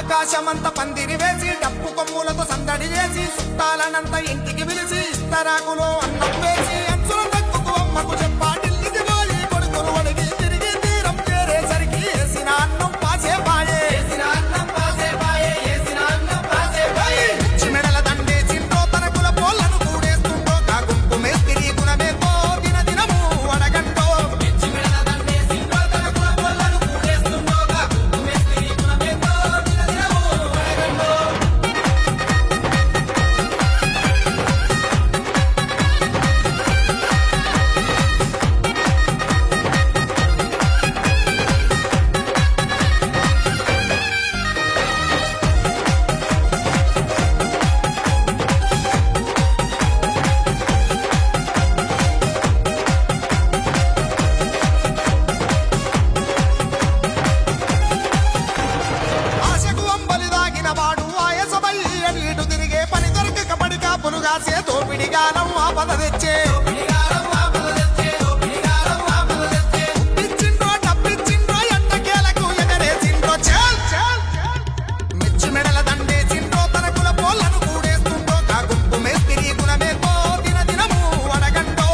ఆకాశమంత పందిరి వేసి డప్పు కొమ్ములతో సందడి చేసి చుట్టాలనంత ఇంటికి పిలిచి ఇస్తరాకులో అన్నం వేసి అంచుల తక్కువ అమ్మకు చెప్పాటిల్లిది పోయి కొడుకును అడిగి తిరిగి తీరం చేరేసరికి వేసిన అన్నం పాసే పాయే చిమెడల దండేసిందో తన కుల పోలను కూడేస్తుందో కా గుంపు మేస్తిరి గుణమేతో దిన దినము అడగంటో ఆశకు అంబలి దాగిన వాడు ఆయసబల్లి అడిటు తిరిగే పని దొరకక పడి కాపులుగాసే దోపిడిగానం ఆపద తెచ్చే ఇచ్చిండ్రో డబ్బిచ్చిండ్రో ఎండకేలకు ఎగరేసిండ్రో చాల్ మిచ్చి మెడల దండేసిండ్రో తన కుల పోలను కూడేస్తుండో కా గుంపు మేస్తిరి గుణమేతో దిన దినము అడగంటో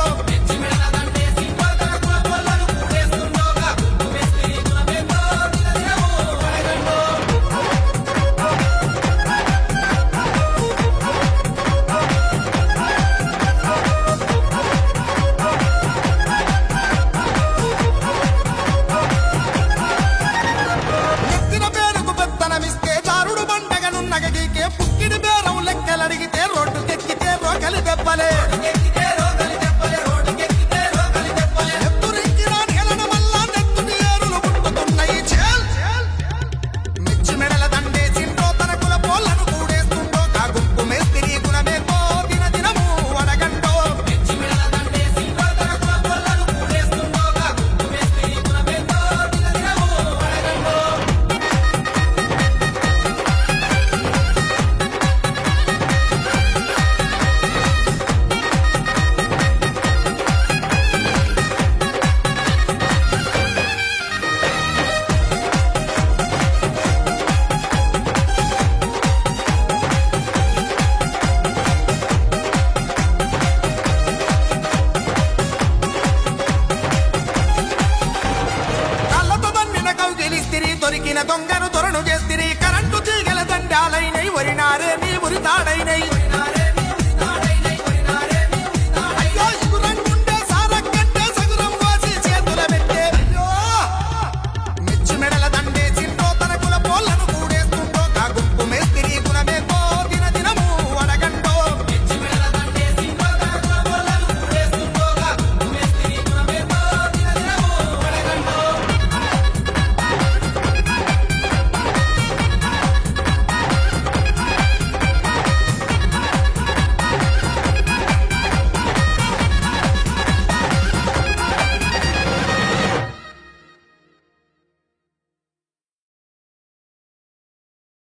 ఎత్తిన పేరుకు పెత్తనమిస్తే దారుడు బండగనున్నగ గీకే పుక్కిడి బేరం లెక్కలడిగితే రోడ్డుకెక్కితే రోకలి దెబ్బలే ఎత్తురెక్కిన నేలన వల్ల నెత్తుటి ఏరులు పుట్టుతున్నాయి చేల్ మిచ్చి మెడల దండేసిండ్రో తన కుల పోలను కూడేస్తుండో కా గుంపు మేస్తిరి గుణమేతో దిన దినము అడగంటో కళ్ళతో దన్నిన కౌగిలిస్తిరి దొరికిన దొంగను దొరను చేస్తిరి కరెంటు తీగల దండాలైనై వరినారే నీ ఉరి తాడైనై